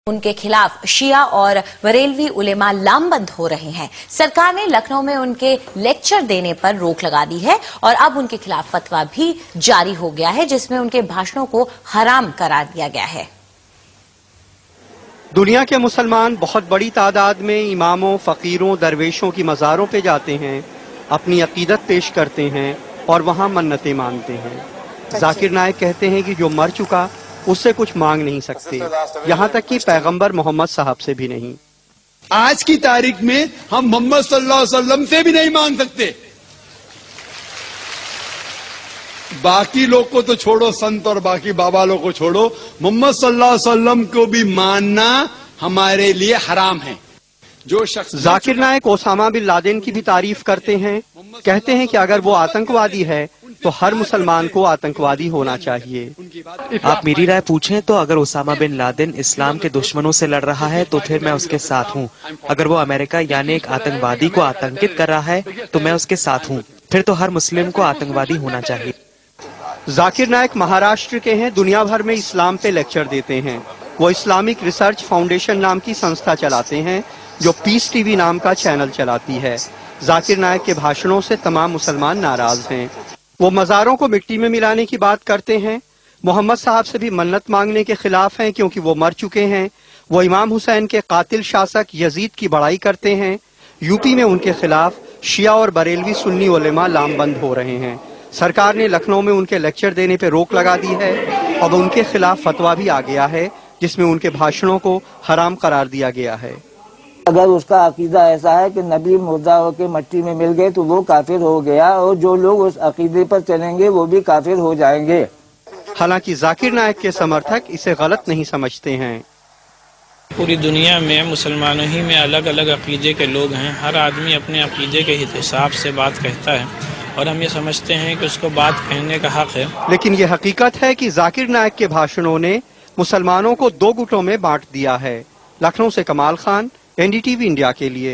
उनके खिलाफ शिया और बरेलवी उलेमा लामबंद हो रहे हैं। सरकार ने लखनऊ में उनके लेक्चर देने पर रोक लगा दी है और अब उनके खिलाफ फतवा भी जारी हो गया है, जिसमें उनके भाषणों को हराम करार दिया गया है। दुनिया के मुसलमान बहुत बड़ी तादाद में इमामों, फकीरों, दरवेशों की मज़ारों पे जाते हैं, अपनी अकीदत पेश करते हैं और वहाँ मन्नतें मांगते हैं। जाकिर नाइक कहते हैं कि जो मर चुका उससे कुछ मांग नहीं सकते, यहाँ तक कि पैगंबर मोहम्मद साहब से भी नहीं। आज की तारीख में हम मोहम्मद सल्लल्लाहु अलैहि वसल्लम से भी नहीं मांग सकते। बाकी लोग को तो छोड़ो, संत और बाकी बाबा लोग को छोड़ो, मोहम्मद सल्लल्लाहु अलैहि वसल्लम को भी मानना हमारे लिए हराम है। जो शख्स Zakir Naik Osama bin Laden की भी तारीफ करते हैं, कहते हैं कि अगर वो आतंकवादी है तो हर मुसलमान को आतंकवादी होना चाहिए। आप मेरी राय पूछें तो अगर ओसामा बिन लादेन इस्लाम के दुश्मनों से लड़ रहा है तो फिर मैं उसके साथ हूँ। अगर वो अमेरिका यानी एक आतंकवादी को आतंकित कर रहा है तो मैं उसके साथ हूँ। फिर तो हर मुस्लिम को आतंकवादी होना चाहिए। जाकिर नाइक महाराष्ट्र के हैं, दुनिया भर में इस्लाम पे लेक्चर देते हैं। वो इस्लामिक रिसर्च फाउंडेशन नाम की संस्था चलाते हैं जो पीस टीवी नाम का चैनल चलाती है। जाकिर नाइक के भाषणों से तमाम मुसलमान नाराज हैं। वो मज़ारों को मिट्टी में मिलाने की बात करते हैं, मोहम्मद साहब से भी मन्नत मांगने के खिलाफ हैं क्योंकि वो मर चुके हैं। वो इमाम हुसैन के कातिल शासक यजीद की बड़ाई करते हैं। यूपी में उनके खिलाफ शिया और बरेलवी सुन्नी उलेमा लामबंद हो रहे हैं। सरकार ने लखनऊ में उनके लेक्चर देने पर रोक लगा दी है। अब उनके खिलाफ फतवा भी आ गया है जिसमें उनके भाषणों को हराम करार दिया गया है। अगर उसका अकीदा ऐसा है कि नबी मुर्दा होकर मट्टी में मिल गए तो वो काफिर हो गया, और जो लोग उस अकीदे पर चलेंगे वो भी काफिर हो जाएंगे। हालांकि जाकिर नाइक के समर्थक इसे गलत नहीं समझते हैं। पूरी दुनिया में मुसलमानों ही में अलग अलग अकीदे के लोग हैं। हर आदमी अपने अकीदे के हिसाब से बात कहता है और हम ये समझते हैं कि उसको बात कहने का हक है। लेकिन ये हकीकत है कि जाकिर नाइक के भाषणों ने मुसलमानों को दो गुटों में बांट दिया है। लखनऊ से कमाल खान, एनडीटीवी इंडिया के लिए।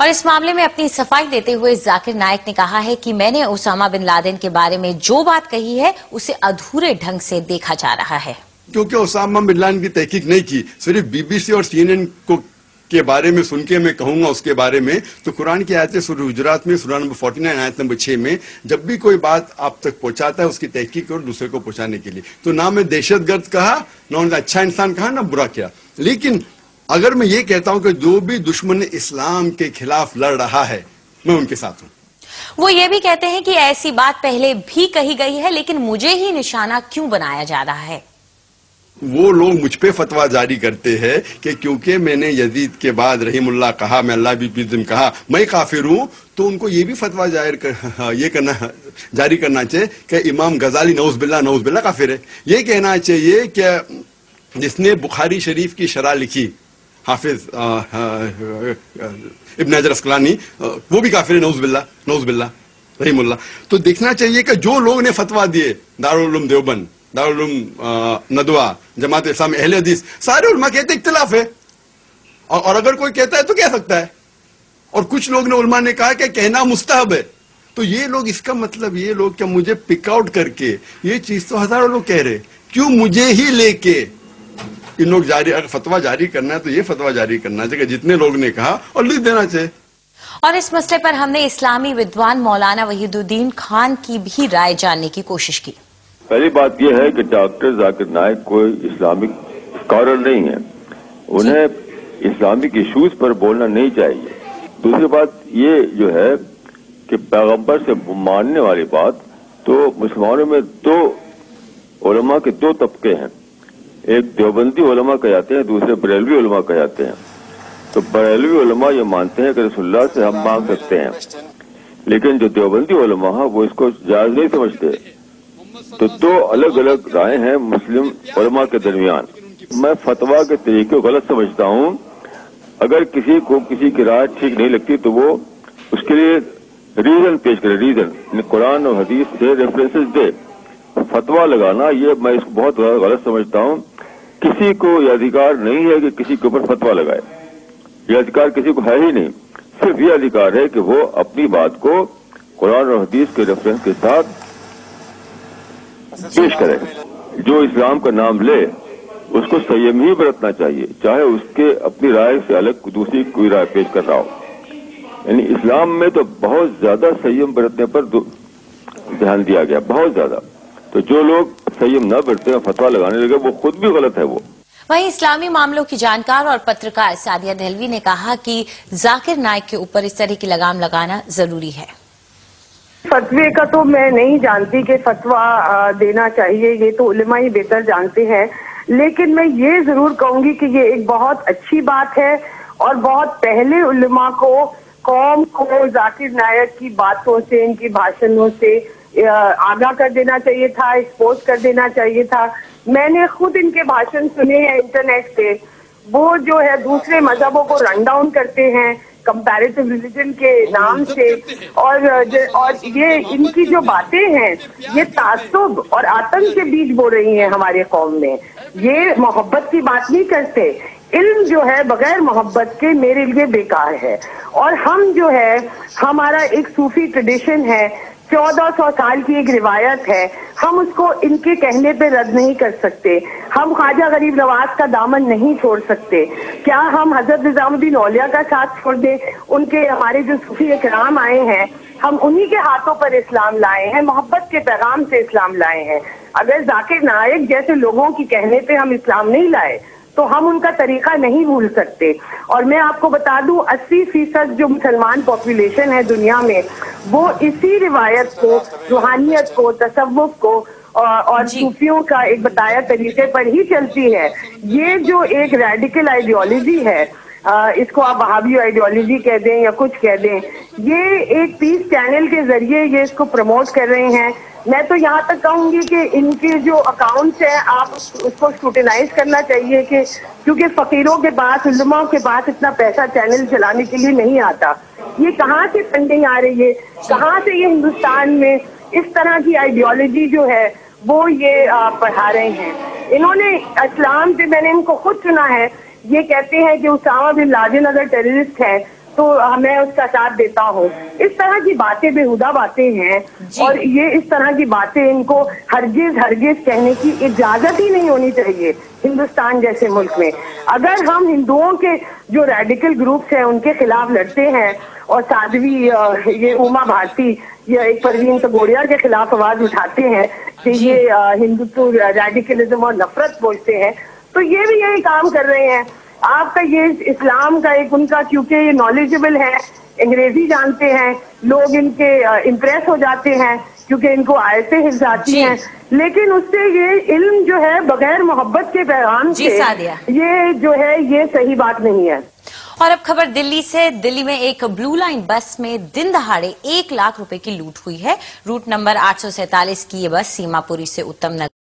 और इस मामले में अपनी सफाई देते हुए जाकिर नाइक ने कहा है कि मैंने ओसामा बिन लादेन के बारे में जो बात कही है उसे अधूरे ढंग से देखा जा रहा है। क्योंकि ओसामा बिन लादेन की तहकीक नहीं की, सिर्फ बीबीसी और सीएनएन को के बारे में सुन के मैं कहूंगा उसके बारे में, तो कुरान की आयत सूरह हुजुरात में सूरह नंबर 49 आयत नंबर 6 में जब भी कोई बात आप तक पहुंचाता है उसकी तहकीक और दूसरे को पहुंचाने के लिए, तो ना मैं दहशतगर्द कहा, ना उन्हें अच्छा इंसान कहा, ना बुरा किया। लेकिन अगर मैं ये कहता हूं कि जो भी दुश्मन इस्लाम के खिलाफ लड़ रहा है मैं उनके साथ हूं। वो ये भी कहते हैं कि ऐसी बात पहले भी कही गई है, लेकिन मुझे ही निशाना क्यों बनाया जा रहा है। वो लोग मुझ पे फतवा जारी करते हैं कि क्योंकि मैंने यजीद के बाद रहीमुल्लाह कहा, मैं अल्लाह भी कहा, मैं काफिर हूं, तो उनको ये भी फतवा जारी करना चाहिए कि इमाम गजाली नऊज़ बिल्लाह काफिर है। ये कहना चाहिए कि जिसने बुखारी शरीफ की शरह लिखी हाफिज इब्न हजर अस्कलानी, वो भी काफिर है, नऊज़ बिल्लाह रहीमुल्लाह। तो देखना चाहिए कि जो लोग ने फतवा दिए, दारुल उलूम देवबंद, दारुल उलूम नदवा, जमात इस्लामी, अहले हदीस, सारे उलमा कहते इख्तिलाफ है, और अगर कोई कहता है तो कह सकता है। और कुछ लोग ने उलमा ने कहा कि कहना मुस्तहब है। तो ये लोग, इसका मतलब ये लोग क्या मुझे पिकआउट करके, ये चीज तो हजारों लोग कह रहे, क्यों मुझे ही लेके इन लोग अगर फतवा जारी करना है तो ये फतवा जारी करना चाहिए जितने लोग ने कहा और लिख देना चाहिए। और इस मसले पर हमने इस्लामी विद्वान मौलाना वहीदुद्दीन खान की भी राय जानने की कोशिश की। पहली बात यह है कि डॉक्टर जाकिर नाइक कोई इस्लामिक स्कॉलर नहीं है, उन्हें इस्लामिक इश्यूज पर बोलना नहीं चाहिए। दूसरी बात ये जो है कि पैगंबर से मानने वाली बात, तो मुसलमानों में दो उलमा के दो तबके हैं, एक देवबंदी उलमा कहलाते हैं, दूसरे बरेलवी उलमा कहलाते हैं। तो बरेलवी उलमा ये मानते हैं कि रसूलुल्लाह से हम मांग सकते हैं, लेकिन जो देवबंदी उलमा है वो इसको जायज नहीं समझते। तो दो अलग अलग राय हैं मुस्लिम उलमा के दरमियान। मैं फतवा के तरीके को गलत समझता हूं। अगर किसी को किसी की राय ठीक नहीं लगती तो वो उसके लिए रीजन पेश करे, रीजन कुरान और हदीस से रेफरेंसेस दे। फतवा लगाना ये मैं इसको बहुत गलत समझता हूं। किसी को यह अधिकार नहीं है कि किसी के ऊपर फतवा लगाए, यह अधिकार किसी को है ही नहीं। सिर्फ ये अधिकार है कि वो अपनी बात को कुरान और हदीस के रेफरेंस के साथ पेश करे। जो इस्लाम का नाम ले اس کو संयम ہی برتنا چاہیے, چاہے اس کے اپنی رائے سے الگ دوسری کوئی رائے پیش کر رہا ہو. یعنی اسلام میں تو بہت زیادہ संयम برتنے پر دھیان دیا گیا, بہت زیادہ. تو جو لوگ संयम نہ برتے اور فتویٰ لگانے لگے وہ خود بھی غلط ہے. وہ وہیں اسلامی معاملوں کی جانکار اور پترکار سعدیہ دہلوی نے کہا کہ ذاکر نائک کے اوپر اس طرح کی لگام لگانا ضروری ہے. فتوے کا تو میں نہیں جانتی کہ فتویٰ دینا چاہیے, یہ تو علماء ہی بہتر جانتے ہیں. لیکن میں یہ ضرور کہوں گی کہ یہ ایک بہت اچھی بات ہے اور بہت پہلے علماء کو قوم کو ذاکر نائک کی باتوں سے, ان کی بھاشنوں سے آگاہ کر دینا چاہیے تھا, ایکسپوز کر دینا چاہیے تھا. میں نے خود ان کے بھاشن سنے ہیں انٹرنیٹ پہ. وہ جو ہے دوسرے مذہبوں کو رن ڈاؤن کرتے ہیں کمپیریٹو ریلیجن کے نام سے, اور یہ ان کی جو باتیں ہیں یہ تعصب اور آتنک کے بیچ بو رہی ہیں ہمارے قوم میں. یہ محبت کی بات نہیں کرتے. علم جو ہے بغیر محبت کے میرے لیے بیکار ہے. اور ہم جو ہے ہمارا ایک صوفی ٹریڈیشن ہے, 1400 سال کی ایک روایت ہے, ہم اس کو ان کے کہنے پہ رد نہیں کر سکتے. ہم خواجہ غریب نواز کا دامن نہیں چھوڑ سکتے. کیا ہم حضرت نظام الدین اولیاء کا ساتھ چھوڑ دیں؟ ان کے ہمارے جو صوفی اکرام آئے ہیں ہم انہی کے ہاتھوں پر اسلام لائے ہیں, محبت کے پیغام سے اسلام لائے ہیں. اگر ذاکر نائک جیسے لوگوں کی کہنے پہ ہم اسلام نہیں لائے تو ہم ان کا طریقہ نہیں بھول سکتے. اور میں آپ کو بتا دوں 80% جو مسلمان پاپولیشن ہے دنیا میں وہ اسی روایت کو, روحانیت کو, تصوف کو اور صوفیوں کا ایک بتایا طریقے پر ہی چلتی ہے. یہ جو ایک ریڈیکل آئیڈیالوجی ہے, اس کو آپ وہابی آئیڈیالوجی کہہ دیں یا کچھ کہہ دیں, یہ ایک پیس چینل کے ذریعے یہ اس کو پروموٹ کر رہے ہیں. میں تو یہاں تک کہوں گی کہ ان کے جو اکاؤنٹس ہیں آپ اس کو اسکروٹینائز کرنا چاہیے, کہ کیونکہ فقیروں کے پاس, علماء کے پاس اتنا پیسہ چینل چلانے کے لیے نہیں آتا. یہ کہاں سے فنڈنگ آ رہی ہے, کہاں سے یہ ہندوستان میں اس طرح کی آئیڈیالوجی جو ہے وہ یہ پڑھا رہے ہیں. انہوں نے اسلام سے, میں نے ان کو خود سنا ہے, یہ کہتے ہیں کہ اسامہ بن لادن اگر ٹیررسٹ ہے تو میں اس کا ساتھ دیتا ہوں. اس طرح کی باتیں بےہودہ باتیں ہیں اور یہ اس طرح کی باتیں ان کو ہرگز کہنے کی اجازت ہی نہیں ہونی چاہیے ہندوستان جیسے ملک میں. اگر ہم ہندوؤں کے جو ریڈیکل گروپس ہیں ان کے خلاف لڑتے ہیں اور سادھوی یہ اوما بھارتی یا ایک پروین توگڑیا کے خلاف آواز اٹھاتے ہیں کہ یہ ہندوتو ریڈیکلزم اور نفرت بولتے ہیں, تو یہ بھی یہی کام کر رہے ہیں. آپ کا یہ اسلام کا ایک ان کا, کیونکہ یہ نالجبل ہے, انگریزی جانتے ہیں, لوگ ان کے امپریس ہو جاتے ہیں کیونکہ ان کو آیتیں حفظ آتی ہیں, لیکن اس سے یہ علم جو ہے بغیر محبت کے پیغام سے یہ جو ہے یہ صحیح بات نہیں ہے. اور اب خبر دلی سے. دلی میں ایک بلو لائن بس میں دن دہاڑے 1 لاکھ روپے کی لوٹ ہوئی ہے. روٹ نمبر 847 کی یہ بس سیما پوری سے اتم نگر